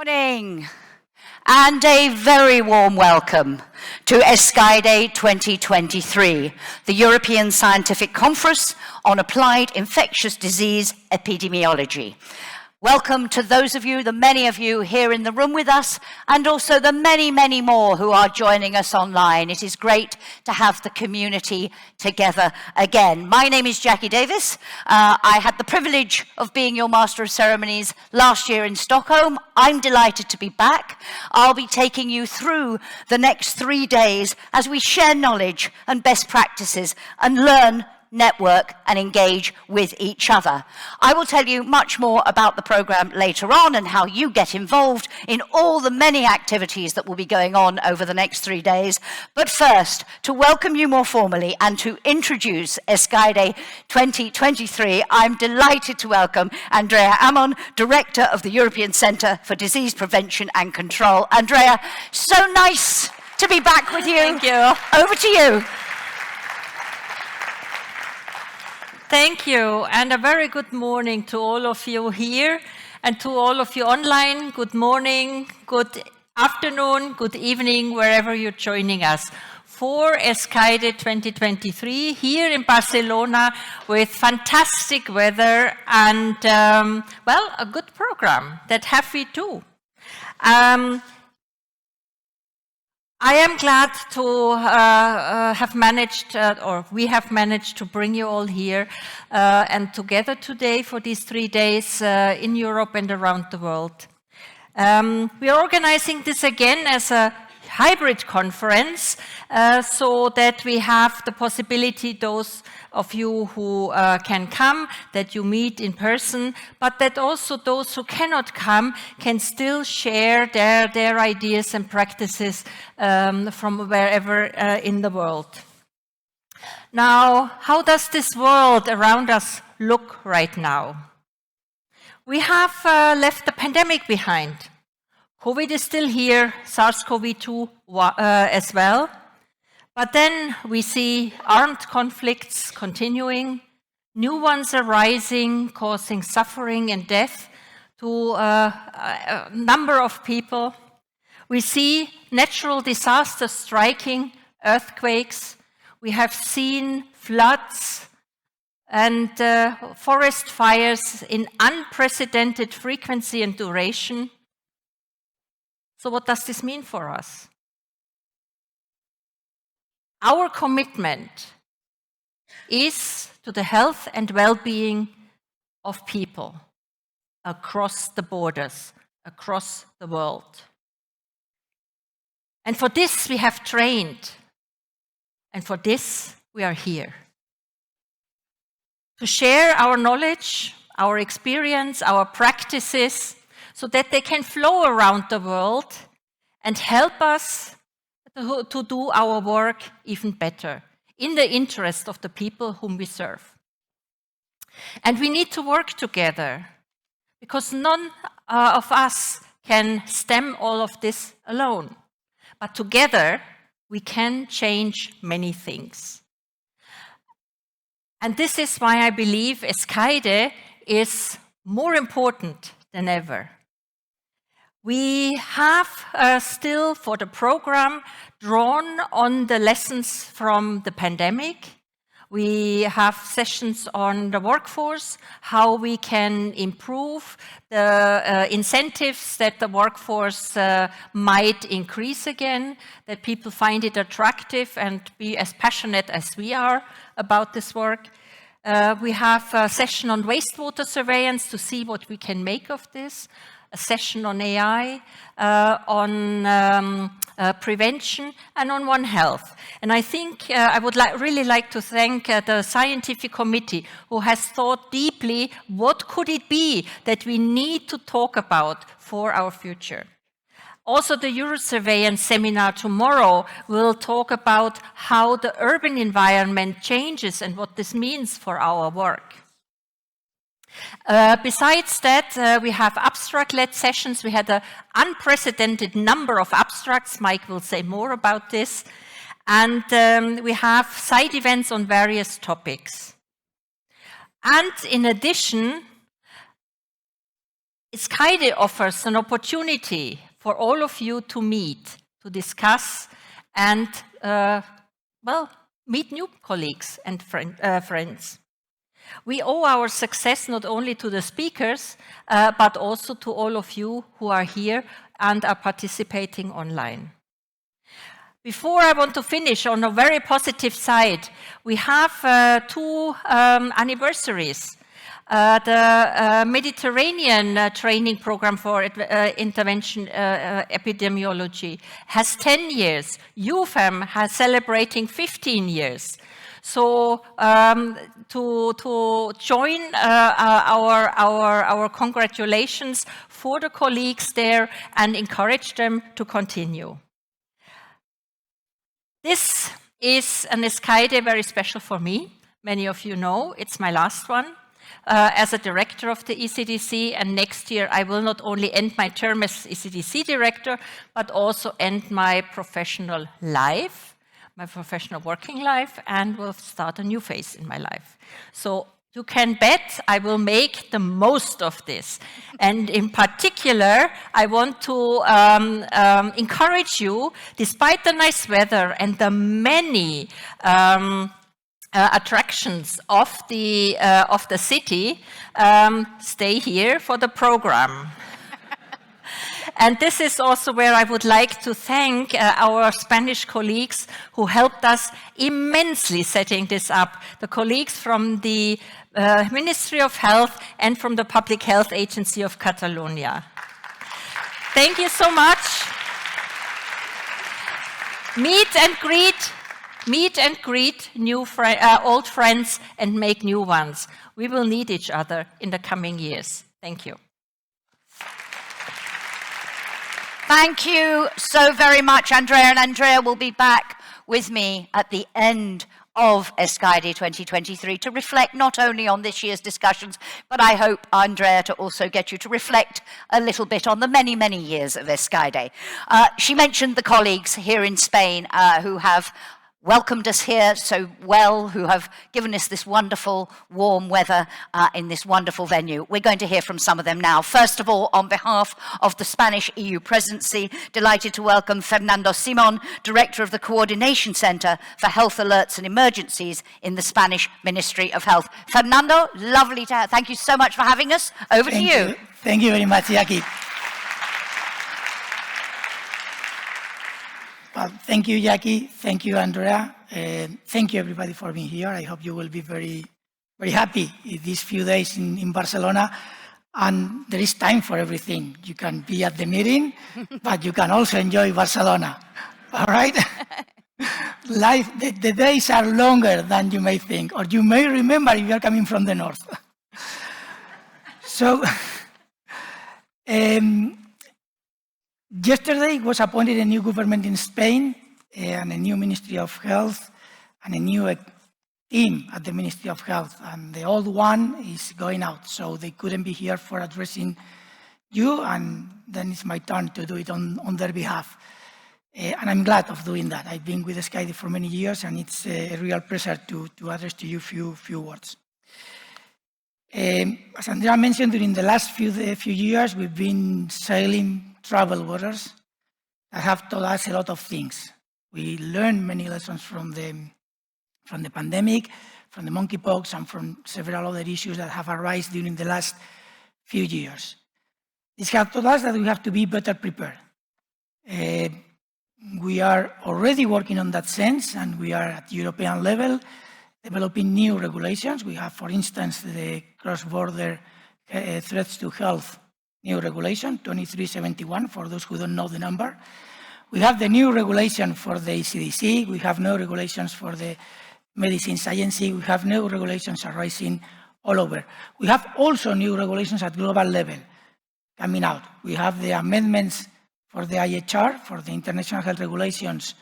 Morning, and a very warm welcome to escaide 2023, the European Scientific Conference on Applied Infectious Disease Epidemiology. Welcome to those of you, the many of you here in the room with us, and also the many, many more who are joining us online. It is great to have the community together again. My name is Jackie Davis. I had the privilege of being your Master of Ceremonies last year in Stockholm. I'm delighted to be back. I'll be taking you through the next 3 days as we share knowledge and best practices and learn, network and engage with each other. I will tell you much more about the program later on and how you get involved in all the many activities that will be going on over the next 3 days. But first, to welcome you more formally and to introduce escaide 2023, I'm delighted to welcome Andrea Ammon, Director of the European Centre for Disease Prevention and Control. Andrea, so nice to be back with you. Thank you. Over to you. Thank you, and a very good morning to all of you here and to all of you online. Good morning, good afternoon, good evening, wherever you're joining us for escaide 2023 here in Barcelona with fantastic weather and, well, a good program that have we do. I am glad to have managed, or we have managed to bring you all here and together today for these 3 days in Europe and around the world. We are organizing this again as a hybrid conference so that we have the possibility, those of you who can come, that you meet in person, but that also those who cannot come can still share their ideas and practices from wherever in the world. Now, how does this world around us look right now? We have left the pandemic behind. COVID is still here, SARS-CoV-2 as well. But then we see armed conflicts continuing, new ones arising, causing suffering and death to a number of people. We see natural disasters striking, earthquakes. We have seen floods and forest fires in unprecedented frequency and duration. So what does this mean for us? Our commitment is to the health and well-being of people across the borders, across the world. And for this we have trained, and for this we are here. To share our knowledge, our experience, our practices, so that they can flow around the world and help us to do our work even better in the interest of the people whom we serve. And we need to work together because none of us can stem all of this alone. But together we can change many things. And this is why I believe escaide is more important than ever. We have still, for the program, drawn on the lessons from the pandemic. We have sessions on the workforce, how we can improve the incentives that the workforce might increase again, that people find it attractive and be as passionate as we are about this work. We have a session on wastewater surveillance to see what we can make of this. A session on AI, on prevention, and on One Health. And I think I would really like to thank the scientific committee who has thought deeply what could it be that we need to talk about for our future. Also, the Eurosurveillance seminar tomorrow will talk about how the urban environment changes and what this means for our work. Besides that, we have abstract-led sessions. We had an unprecedented number of abstracts. Mike will say more about this. And we have side events on various topics. And in addition, escaide offers an opportunity for all of you to meet, to discuss, and, well, meet new colleagues and friends. We owe our success not only to the speakers, but also to all of you who are here and are participating online. Before I want to finish on a very positive side, we have two anniversaries. The Mediterranean training program for intervention epidemiology has 10 years. UFAM has celebrating 15 years. So to join our congratulations for the colleagues there and encourage them to continue. This is an escaide very special for me. Many of you know it's my last one as a director of the ECDC, and next year I will not only end my term as ECDC director, but also end my professional life, my professional working life, and will start a new phase in my life. So you can bet I will make the most of this. And in particular, I want to encourage you, despite the nice weather and the many attractions of the city, stay here for the program. And this is also where I would like to thank our Spanish colleagues who helped us immensely setting this up. The colleagues from the Ministry of Health and from the Public Health Agency of Catalonia. Thank you so much. Meet and greet new old friends and make new ones. We will need each other in the coming years. Thank you. Thank you so very much, Andrea. And Andrea will be back with me at the end of escaide 2023 to reflect not only on this year's discussions, but I hope, Andrea, to also get you to reflect a little bit on the many, many years of escaide. She mentioned the colleagues here in Spain who have welcomed us here so well, who have given us this wonderful warm weather in this wonderful venue. We're going to hear from some of them now. First of all, on behalf of the Spanish EU presidency, delighted to welcome Fernando Simón, Director of the Coordination Center for Health Alerts and Emergencies in the Spanish Ministry of Health. Fernando, lovely to have, thank you so much for having us. Over to you. Thank you very much, Jackie. Well, thank you, Jackie. Thank you, Andrea. Thank you, everybody, for being here. I hope you will be very, very happy these few days in Barcelona. And there is time for everything. You can be at the meeting, but you can also enjoy Barcelona. All right? Life, the days are longer than you may think, or you may remember if you are coming from the north. So, yesterday was appointed a new government in Spain and a new Ministry of Health and a new team at the Ministry of Health. And the old one is going out, so they couldn't be here for addressing you, and then it's my turn to do it on their behalf. And I'm glad of doing that. I've been with escaide for many years, and it's a real pleasure to address to you few words. As Andrea mentioned, during the last few years, we've been sailing troubled waters that have taught us a lot of things. We learned many lessons from the pandemic, from the monkeypox, and from several other issues that have arisen during the last few years. This has taught us that we have to be better prepared. We are already working on that sense, and we are at European level developing new regulations. We have, for instance, the cross-border threats to health new regulation, 2371, for those who don't know the number. We have the new regulation for the ECDC. We have new regulations for the Medicines Agency. We have new regulations arising all over. We have also new regulations at global level coming out. We have the amendments for the IHR, for the International Health Regulations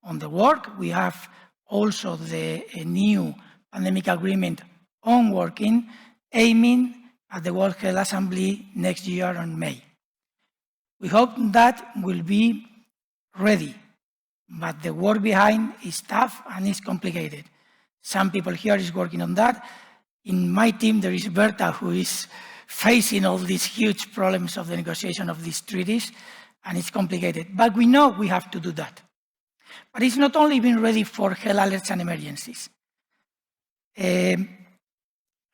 on the work. We have also the new pandemic agreement on working, aiming at the World Health Assembly next year in May. We hope that will be ready, but the work behind is tough and is complicated. Some people here is working on that. In my team, there is Berta, who is facing all these huge problems of the negotiation of these treaties, and it's complicated. But we know we have to do that. But it's not only being ready for health alerts and emergencies.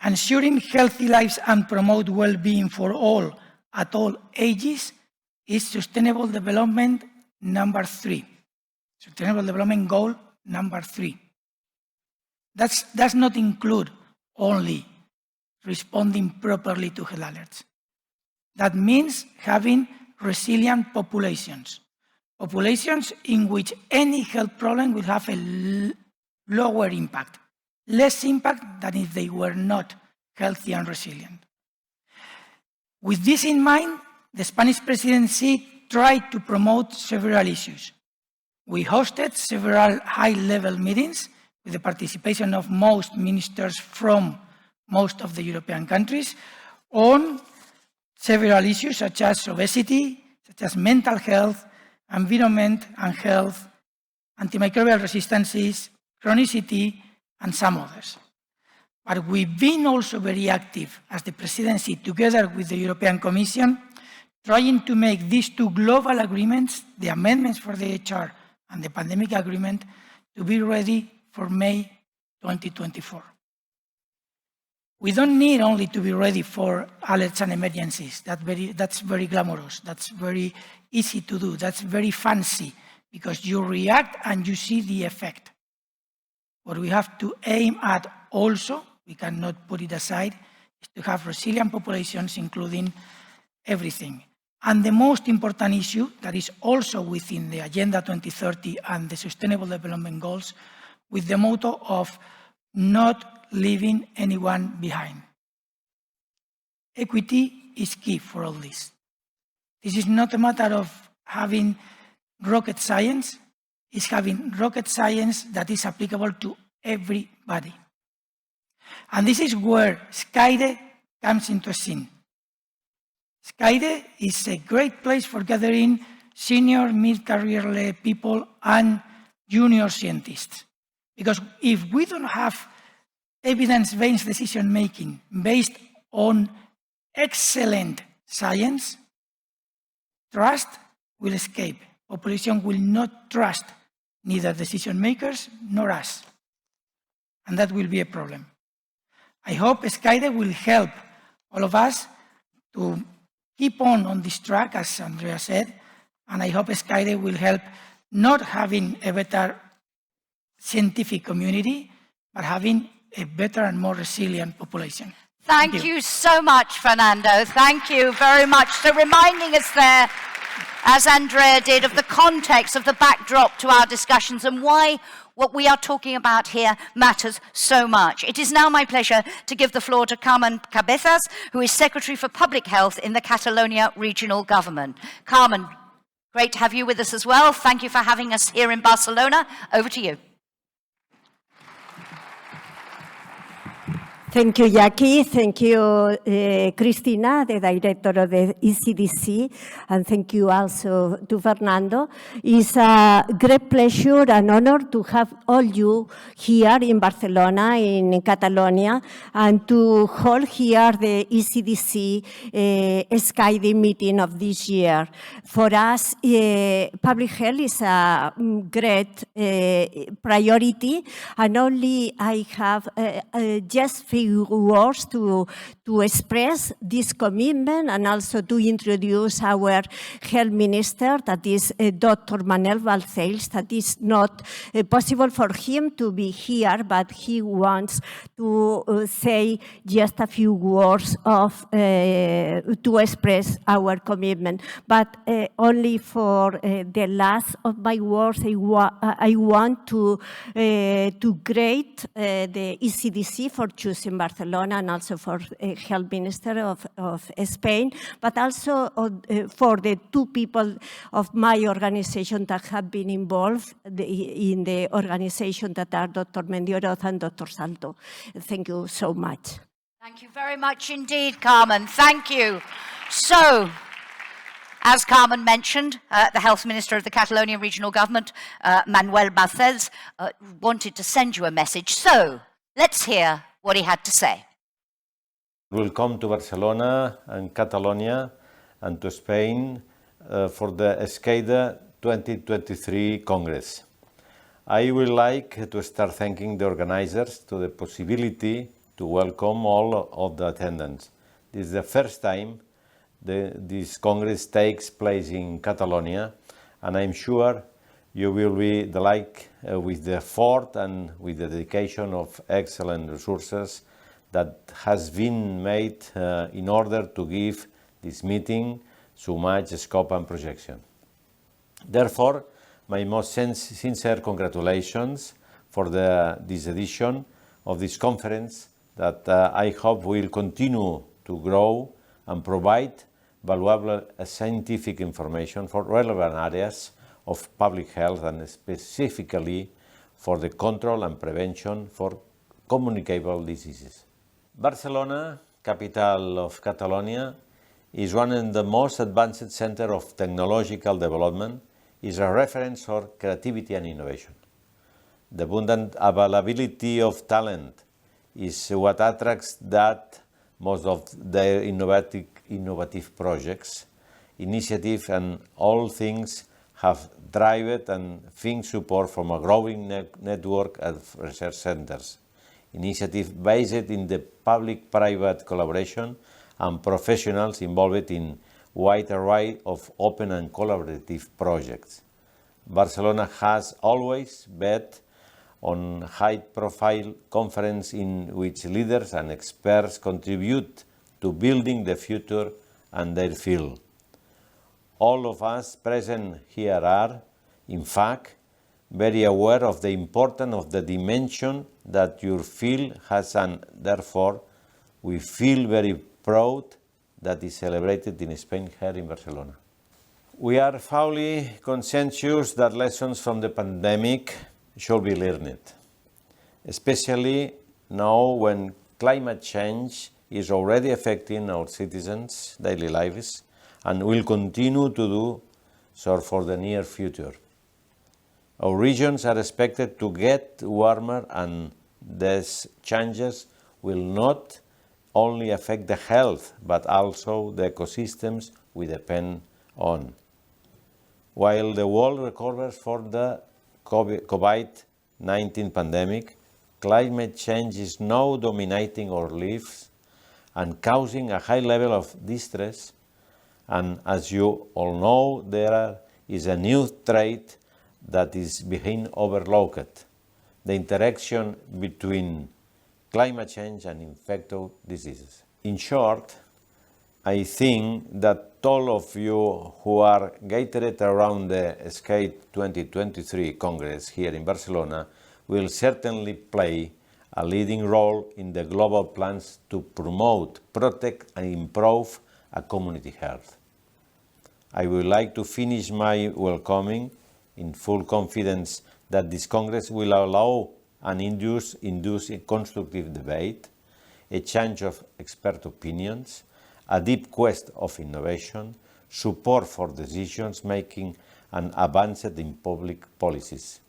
Ensuring healthy lives and promote well-being for all at all ages is Sustainable Development number 3. Sustainable Development Goal number 3. That does not include only responding properly to health alerts. That means having resilient populations. Populations in which any health problem will have a lower impact, less impact than if they were not healthy and resilient. With this in mind, the Spanish presidency tried to promote several issues. We hosted several high-level meetings with the participation of most ministers from most of the European countries on several issues such as obesity, such as mental health, environment and health, antimicrobial resistances, chronicity, and some others. But we've been also very active as the presidency, together with the European Commission, trying to make these two global agreements, the amendments for the HR and the pandemic agreement, to be ready for May 2024. We don't need only to be ready for alerts and emergencies. That's very glamorous. That's very easy to do. That's very fancy because you react and you see the effect. What we have to aim at also, we cannot put it aside, is to have resilient populations, including everything. And the most important issue that is also within the Agenda 2030 and the Sustainable Development Goals, with the motto of not leaving anyone behind. Equity is key for all this. This is not a matter of having rocket science, it's having rocket science that is applicable to everybody. And this is where escaide comes into a scene. Escaide is a great place for gathering senior, mid-career people and junior scientists. Because if we don't have evidence-based decision-making based on excellent science, trust will escape. Population will not trust neither decision-makers nor us. And that will be a problem. I hope escaide will help all of us to keep on this track, as Andrea said, and I hope escaide will help not having a better scientific community, but having a better and more resilient population. Thank you so much, Fernando. Thank you very much for reminding us there, as Andrea did, of the context, of the backdrop to our discussions and why what we are talking about here matters so much. It is now my pleasure to give the floor to Carmen Cabezas, who is Secretary for Public Health in the Catalonia regional government. Carmen, great to have you with us as well. Thank you for having us here in Barcelona. Over to you. Thank you, Jackie. Thank you, Cristina, the director of the ECDC, and thank you also to Fernando. It's a great pleasure and honor to have all you here in Barcelona, in Catalonia, and to hold here the ECDC escaide meeting of this year. For us, public health is a great priority, and only I have just few words to express this commitment and also to introduce our health minister, that is Dr. Manuel Balcells. That is not possible for him to be here, but he wants to say just a few words of to express our commitment. But only for the last of my words, I want to greet the ECDC for choosing Barcelona and also for Health Minister of Spain, but also for the two people of my organization that have been involved in the organization, that are Dr. Mendioroz and Dr. Salto. Thank you so much. Thank you very much indeed, Carmen. Thank you. So, as Carmen mentioned, the Health Minister of the Catalonia regional government, Manuel Balcells, wanted to send you a message. So, let's hear what he had to say. We'll come to Barcelona and Catalonia and to Spain for the escaide 2023 Congress. I would like to start thanking the organizers to the possibility to welcome all of the attendants. This is the first time this Congress takes place in Catalonia, and I'm sure you will be delighted with the effort and with the dedication of excellent resources that has been made in order to give this meeting so much scope and projection. Therefore, my most sincere congratulations for this edition of this conference that I hope will continue to grow and provide valuable scientific information for relevant areas of public health and specifically for the control and prevention for communicable diseases. Barcelona, capital of Catalonia, is one of the most advanced centers of technological development, is a reference for creativity and innovation. The abundant availability of talent is what attracts that most of their innovative projects, initiatives, and all things have driven and think support from a growing network of research centers. Initiative based in the public-private collaboration and professionals involved in wide array of open and collaborative projects. Barcelona has always bet on high-profile conferences in which leaders and experts contribute to building the future and their field. All of us present here are, in fact, very aware of the importance of the dimension that your field has, and therefore we feel very proud that is celebrated in Spain here in Barcelona. We are fully conscious that lessons from the pandemic should be learned, especially now when climate change is already affecting our citizens' daily lives and will continue to do so for the near future. Our regions are expected to get warmer, and these changes will not only affect the health but also the ecosystems we depend on. While the world recovers from the COVID-19 pandemic, climate change is now dominating our lives and causing a high level of distress. And as you all know, there is a new trait that is being overlooked: the interaction between climate change and infectious diseases. In short, I think that all of you who are gathered around the escaide 2023 Congress here in Barcelona will certainly play a leading role in the global plans to promote, protect, and improve a community health. I would like to finish my welcoming in full confidence that this Congress will allow and induce a constructive debate, a change of expert opinions, a deep quest of innovation, support for decisions making, and advancement in public policies.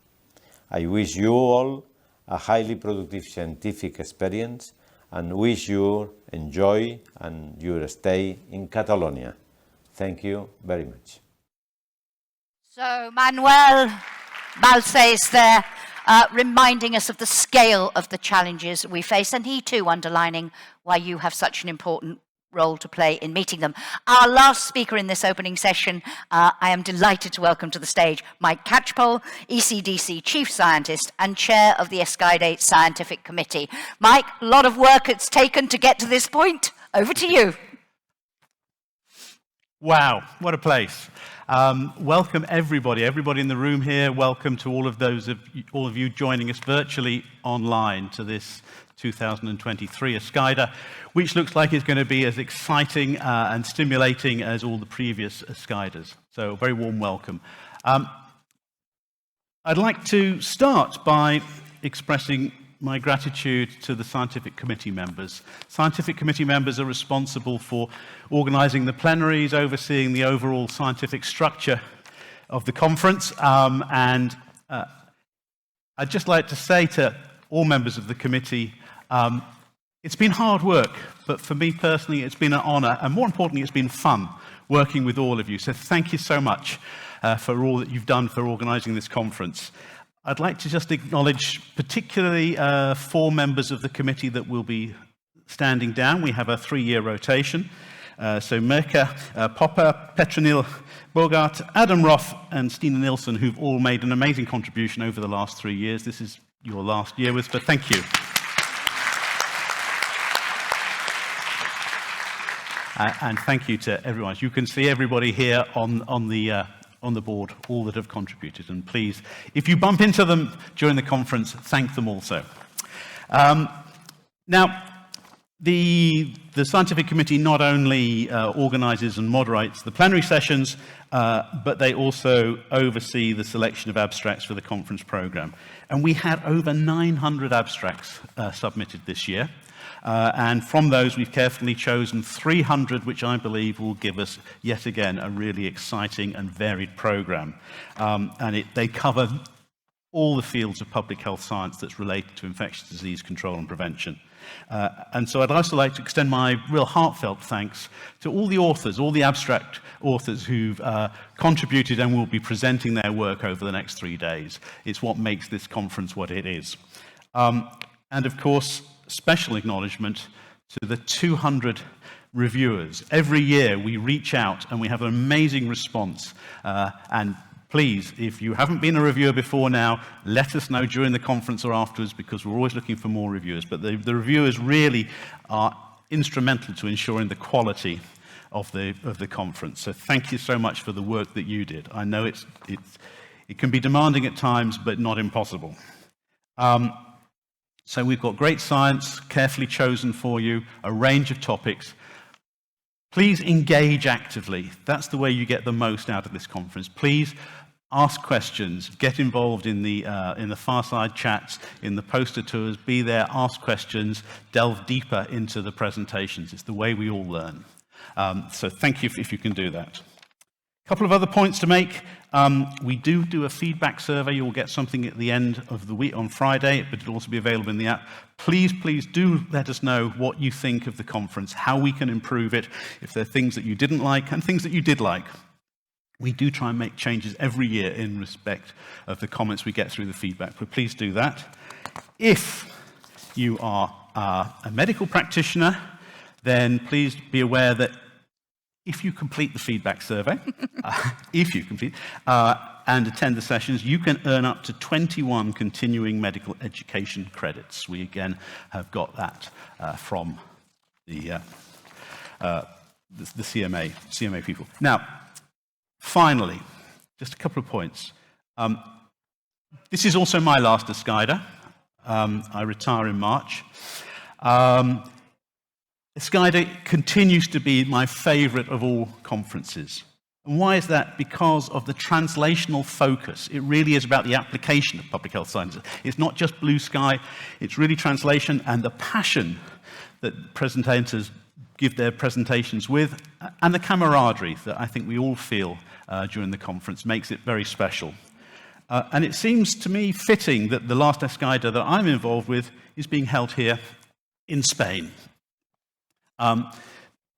I wish you all a highly productive scientific experience and wish you enjoy and your stay in Catalonia. Thank you very much. So Manuel Balcells there, reminding us of the scale of the challenges we face, and he too underlining why you have such an important role to play in meeting them. Our last speaker in this opening session, I am delighted to welcome to the stage Mike Catchpole, ECDC Chief Scientist and Chair of the escaide Scientific Committee. Mike, a lot of work it's taken to get to this point. Over to you. Wow, what a place. Welcome everybody in the room here. Welcome to all of you joining us virtually online to this 2023 escaide, which looks like it's going to be as exciting and stimulating as all the previous escaides. So a very warm welcome. I'd like to start by expressing my gratitude to the scientific committee members. Scientific committee members are responsible for organising the plenaries, overseeing the overall scientific structure of the conference, and I'd just like to say to all members of the committee, It's been hard work, but for me personally, it's been an honor, and more importantly, it's been fun working with all of you. So thank you so much for all that you've done for organizing this conference. I'd like to just acknowledge particularly 4 members of the committee that will be standing down. We have a 3-year rotation. So Mirka Popper, Petronil Bogart, Adam Roth, and Stina Nilsson, who've all made an amazing contribution over the last 3 years. This is your last year with us, but thank you. And thank you to everyone. As you can see everybody here on the board, all that have contributed. And please, if you bump into them during the conference, thank them also. Now, the scientific committee not only organizes and moderates the plenary sessions, but they also oversee the selection of abstracts for the conference program. And we had over 900 abstracts submitted this year. And from those, we've carefully chosen 300, which I believe will give us, yet again, a really exciting and varied program. And they cover all the fields of public health science that's related to infectious disease control and prevention. And so I'd also like to extend my real heartfelt thanks to all the authors, all the abstract authors who've contributed and will be presenting their work over the next 3 days. It's what makes this conference what it is. And of course, special acknowledgement to the 200 reviewers. Every year we reach out and we have an amazing response. And please, if you haven't been a reviewer before now, let us know during the conference or afterwards, because we're always looking for more reviewers. But the reviewers really are instrumental to ensuring the quality of the conference. So thank you so much for the work that you did. I know it can be demanding at times, but not impossible. So we've got great science, carefully chosen for you, a range of topics. Please engage actively. That's the way you get the most out of this conference. Please ask questions, get involved in the fireside chats, in the poster tours, be there, ask questions, delve deeper into the presentations. It's the way we all learn. So thank you if you can do that. A couple of other points to make. We do a feedback survey. You'll get something at the end of the week on Friday, but it'll also be available in the app. Please do let us know what you think of the conference, how we can improve it, if there are things that you didn't like and things that you did like. We do try and make changes every year in respect of the comments we get through the feedback, but please do that. If you are a medical practitioner, then please be aware that if you complete the feedback survey, and attend the sessions, you can earn up to 21 continuing medical education credits. We again have got that from the CMA people. Now, finally, just a couple of points. This is also my last escaide. I retire in March. Escaide continues to be my favorite of all conferences. And why is that? Because of the translational focus. It really is about the application of public health sciences. It's not just blue sky, it's really translation and the passion that presenters give their presentations with, and the camaraderie that I think we all feel during the conference makes it very special. And it seems to me fitting that the last escaide that I'm involved with is being held here in Spain.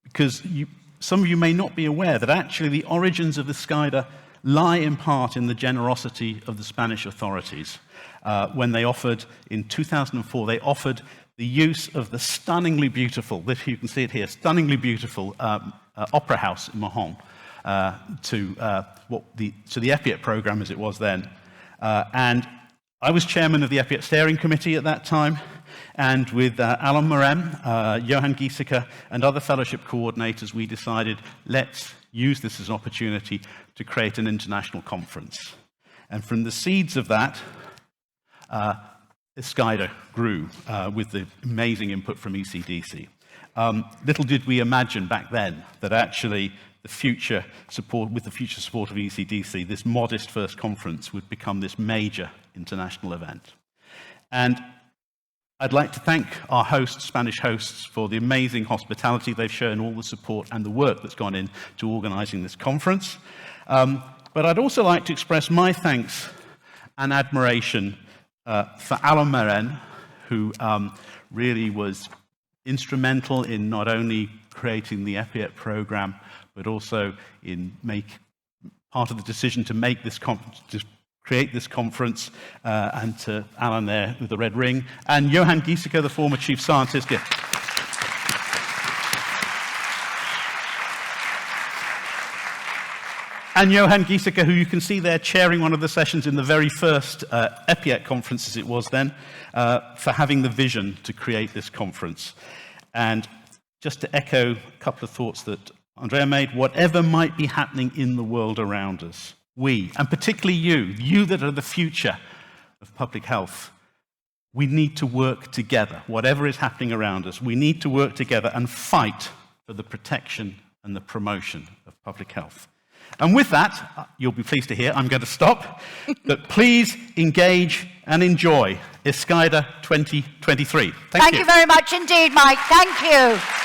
Because some of you may not be aware that actually the origins of the escaide lie in part in the generosity of the Spanish authorities. When they offered, in 2004, they offered the use of the stunningly beautiful, you can see it here, stunningly beautiful opera house in Mahon to the EPIET program as it was then. And I was chairman of the EPIET steering committee at that time, and with Alan Moren, Johan Giesecke, and other fellowship coordinators, we decided, let's use this as an opportunity to create an international conference. And from the seeds of that, escaide grew with the amazing input from ECDC. Little did we imagine back then that actually with the future support of ECDC, this modest first conference would become this major international event. And I'd like to thank our hosts, Spanish hosts, for the amazing hospitality they've shown, all the support and the work that's gone into organizing this conference. But I'd also like to express my thanks and admiration for Alan Moren, who really was instrumental in not only creating the EPIET program, but also in part of the decision to make this conference, to create this conference, and to Alan there with the red ring, and Johan Giesecke, the former chief scientist. Yeah. And Johan Giesecke, who you can see there chairing one of the sessions in the very first EPIET conference, as it was then, for having the vision to create this conference. And just to echo a couple of thoughts that Andrea made, whatever might be happening in the world around us, we, and particularly you that are the future of public health, we need to work together. Whatever is happening around us, we need to work together and fight for the protection and the promotion of public health. And with that, you'll be pleased to hear, I'm going to stop, but please engage and enjoy ESCAIDE 2023. Thank you very much indeed, Mike. Thank you.